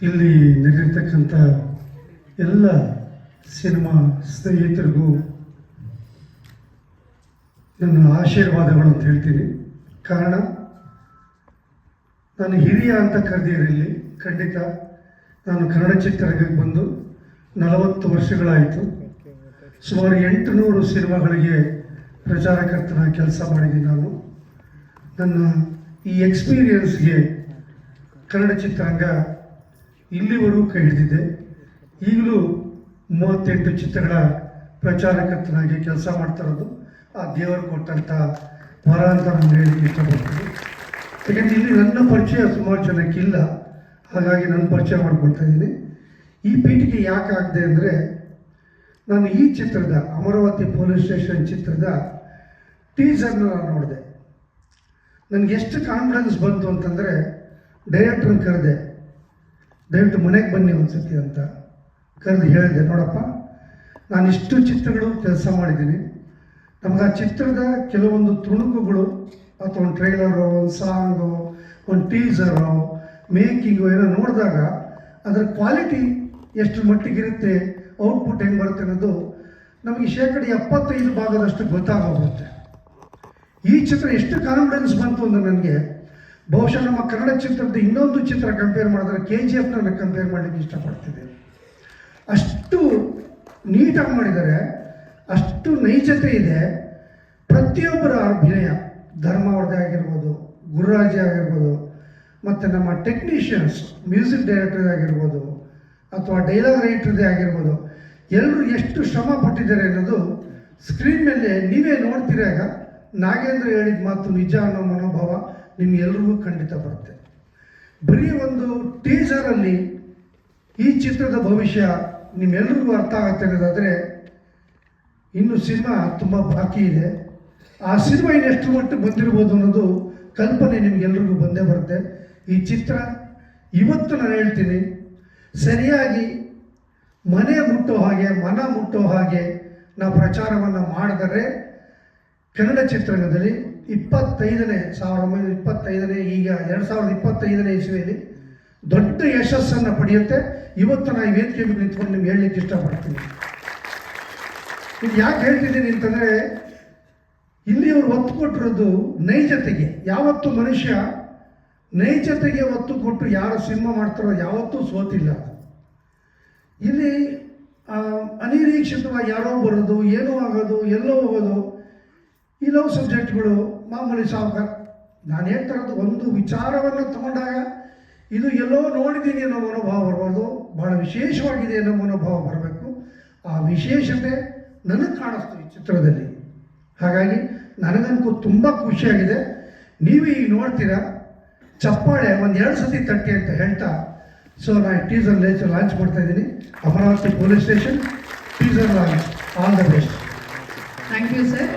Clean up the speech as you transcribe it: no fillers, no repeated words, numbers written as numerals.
ಇಲ್ಲಿ ನಡೆದಿರ್ತಕ್ಕಂಥ ಎಲ್ಲ ಸಿನಿಮಾ ಸ್ನೇಹಿತರಿಗೂ ನನ್ನ ಆಶೀರ್ವಾದಗಳು ಅಂತ ಹೇಳ್ತೀನಿ. ಕಾರಣ ನಾನು ಹಿರಿಯ ಅಂತ ಕರೆದಿರಲಿ, ಖಂಡಿತ ನಾನು ಕನ್ನಡ ಚಿತ್ರರಂಗಕ್ಕೆ ಬಂದು 40 ವರ್ಷಗಳಾಯಿತು. ಸುಮಾರು 800 ಸಿನಿಮಾಗಳಿಗೆ ಪ್ರಚಾರಕರ್ತನ ಕೆಲಸ ಮಾಡಿದ್ದೀನಿ. ನಾನು ನನ್ನ ಈ ಎಕ್ಸ್ಪೀರಿಯನ್ಸ್ಗೆ ಕನ್ನಡ ಚಿತ್ರರಂಗ ಇಲ್ಲಿವರೆಗೂ ಕೈ ಹಿಡಿದಿದೆ. ಈಗಲೂ 38 ಚಿತ್ರಗಳ ಪ್ರಚಾರಕರ್ತನಾಗಿ ಕೆಲಸ ಮಾಡ್ತಾ ಇರೋದು ಆ ದೇವರು ಕೊಟ್ಟಂಥ ವರ ಅಂತ ನಾನು ಹೇಳಲಿಕ್ಕೆ ಇಷ್ಟಪಡ್ತೀನಿ. ಯಾಕೆಂದರೆ ಇಲ್ಲಿ ನನ್ನ ಪರಿಚಯ ಸುಮಾರು ಜನಕ್ಕಿಲ್ಲ, ಹಾಗಾಗಿ ನನ್ನ ಪರಿಚಯ ಮಾಡ್ಕೊಳ್ತಾ ಇದ್ದೀನಿ. ಈ ಪೀಠಿಗೆ ಯಾಕೆ ಆಗಿದೆ ಅಂದರೆ, ನಾನು ಈ ಚಿತ್ರದ ಅಮರಾವತಿ ಪೊಲೀಸ್ ಸ್ಟೇಷನ್ ಚಿತ್ರದ ಟೀಸರ್ನ ನಾನು ನೋಡಿದೆ. ನನಗೆ ಎಷ್ಟು ಕಾನ್ಫಿಡೆನ್ಸ್ ಬಂತು ಅಂತಂದರೆ, ಡೈರೆಕ್ಟ್ರನ್ನ ಕರೆದೆ, ದಯವಿಟ್ಟು ಮನೆಗೆ ಬನ್ನಿ ಒಂದ್ಸತಿ ಅಂತ ಕರೆದು ಹೇಳಿದೆ, ನೋಡಪ್ಪ ನಾನು ಇಷ್ಟು ಚಿತ್ರಗಳು ಕೆಲಸ ಮಾಡಿದ್ದೀನಿ, ನಮ್ಗೆ ಆ ಚಿತ್ರದ ಕೆಲವೊಂದು ತುಣುಕುಗಳು ಅಥವಾ ಒಂದು ಟ್ರೈಲರು, ಒಂದು ಸಾಂಗು, ಒಂದು ಟೀಸರು, ಮೇಕಿಂಗು ಏನೋ ನೋಡಿದಾಗ ಅದರ ಕ್ವಾಲಿಟಿ ಎಷ್ಟು ಮಟ್ಟಿಗಿರುತ್ತೆ, ಔಟ್ಪುಟ್ ಹೆಂಗೆ ಬರುತ್ತೆ ಅನ್ನೋದು ನಮಗೆ 75% ಗೊತ್ತಾಗೋಗುತ್ತೆ. ಈ ಚಿತ್ರ ಎಷ್ಟು ಕಾನ್ಫಿಡೆನ್ಸ್ ಬಂತು ಅಂದರೆ ನನಗೆ, ಬಹುಶಃ ನಮ್ಮ ಕನ್ನಡ ಚಿತ್ರದ ಇನ್ನೊಂದು ಚಿತ್ರ ಕಂಪೇರ್ ಮಾಡಿದ್ರೆ KGF ನಾನು ಕಂಪೇರ್ ಮಾಡಲಿಕ್ಕೆ ಇಷ್ಟಪಡ್ತಿದ್ದೆ. ಅಷ್ಟು ನೀಟಾಗಿ ಮಾಡಿದ್ದಾರೆ, ಅಷ್ಟು ನೈಜತೆ ಇದೆ. ಪ್ರತಿಯೊಬ್ಬರ ಅಭಿನಯ, ಧರ್ಮಾವರ್ಧೆ ಆಗಿರ್ಬೋದು, ಗುರುರಾಜೆ ಆಗಿರ್ಬೋದು, ಮತ್ತು ನಮ್ಮ ಟೆಕ್ನಿಷಿಯನ್ಸ್, ಮ್ಯೂಸಿಕ್ ಡೈರೆಕ್ಟರ್ ಆಗಿರ್ಬೋದು, ಅಥವಾ ಡೈಲಾಗ್ ರೈಟರ್ದೇ ಆಗಿರ್ಬೋದು, ಎಲ್ಲರೂ ಎಷ್ಟು ಶ್ರಮ ಪಟ್ಟಿದ್ದಾರೆ ಅನ್ನೋದು ಸ್ಕ್ರೀನ್ ಮೇಲೆ ನೀವೇ ನೋಡ್ತಿರಾಗ ನಾಗೇಂದ್ರ ಹೇಳಿದ ಮಾತು ನಿಜ ಅನ್ನೋ ಮನೋಭಾವ ನಿಮ್ಗೆಲ್ರಿಗೂ ಖಂಡಿತ ಬರುತ್ತೆ. ಬರೀ ಒಂದು ಟೀಸರಲ್ಲಿ ಈ ಚಿತ್ರದ ಭವಿಷ್ಯ ನಿಮ್ಮೆಲ್ರಿಗೂ ಅರ್ಥ ಆಗುತ್ತೆ ಅನ್ನೋದಾದರೆ, ಇನ್ನು ಸಿನಿಮಾ ತುಂಬ ಬಾಕಿ ಇದೆ. ಆ ಸಿನಿಮಾ ಇನ್ನೆಷ್ಟು ಮಟ್ಟಿಗೆ ಬಂದಿರ್ಬೋದು ಅನ್ನೋದು ಕಲ್ಪನೆ ನಿಮಗೆಲ್ರಿಗೂ ಬಂದೇ ಬರುತ್ತೆ. ಈ ಚಿತ್ರ ಇವತ್ತು ನಾನು ಹೇಳ್ತೀನಿ, ಸರಿಯಾಗಿ ಮನೆ ಮುಟ್ಟೋ ಹಾಗೆ, ಮನ ಮುಟ್ಟೋ ಹಾಗೆ ನಾವು ಪ್ರಚಾರವನ್ನು ಮಾಡಿದರೆ ಕನ್ನಡ ಚಿತ್ರರಂಗದಲ್ಲಿ 1925 ಈಗ 2025ನೇ ಇಸ್ವಿಯಲ್ಲಿ ದೊಡ್ಡ ಯಶಸ್ಸನ್ನು ಪಡೆಯುತ್ತೆ. ಇವತ್ತು ನಾನು ಈ ವೇದಿಕೆ ಮೇಲೆ ನಿಂತ್ಕೊಂಡು ನಿಮ್ಗೆ ಹೇಳಲಿಕ್ಕೆ ಇಷ್ಟಪಡ್ತೀನಿ. ಇದು ಯಾಕೆ ಹೇಳ್ತಿದ್ದೀನಿ ಅಂತಂದರೆ, ಇಲ್ಲಿ ಅವರು ಒತ್ತು ಕೊಟ್ಟಿರೋದು ನೈಜತೆಗೆ. ಯಾವತ್ತೂ ಮನುಷ್ಯ ನೈಜತೆಗೆ ಒತ್ತು ಕೊಟ್ಟು ಯಾರು ಸಿನಿಮಾ ಮಾಡ್ತಾರೋ ಯಾವತ್ತೂ ಸೋತಿಲ್ಲ. ಇಲ್ಲಿ ಅನಿರೀಕ್ಷಿತವಾಗಿ ಯಾರೋ ಬರೋದು, ಏನೋ ಆಗೋದು, ಎಲ್ಲೋ ಹೋಗೋದು, ಈ ಲವ್ ಸಬ್ಜೆಕ್ಟ್ಗಳು ಮಾಮೂಲಿ ಸಾವುಕಾರ. ನಾನು ಹೇಳ್ತಾ ಇರೋದು, ಒಂದು ವಿಚಾರವನ್ನು ತಗೊಂಡಾಗ ಇದು ಎಲ್ಲೋ ನೋಡಿದ್ದೀನಿ ಅನ್ನೋ ಮನೋಭಾವ ಬರ್ಬೋದು, ಭಾಳ ವಿಶೇಷವಾಗಿದೆ ಅನ್ನೋ ಮನೋಭಾವ ಬರಬೇಕು. ಆ ವಿಶೇಷತೆ ನನಗೆ ಕಾಣಿಸ್ತು ಈ ಚಿತ್ರದಲ್ಲಿ. ಹಾಗಾಗಿ ನನಗಂತೂ ತುಂಬ ಖುಷಿಯಾಗಿದೆ. ನೀವು ಈಗ ನೋಡ್ತೀರಾ, ಚಪ್ಪಾಳೆ 1-2 ಸತಿ ತಟ್ಟಿ ಅಂತ ಹೇಳ್ತಾ, ಸೊ ನಾನು ಟೀಸರ್ ಲಾಂಚ್ ಮಾಡ್ತಾ ಇದ್ದೀನಿ. Amaravati police station teaser launch. All the best. Thank you sir.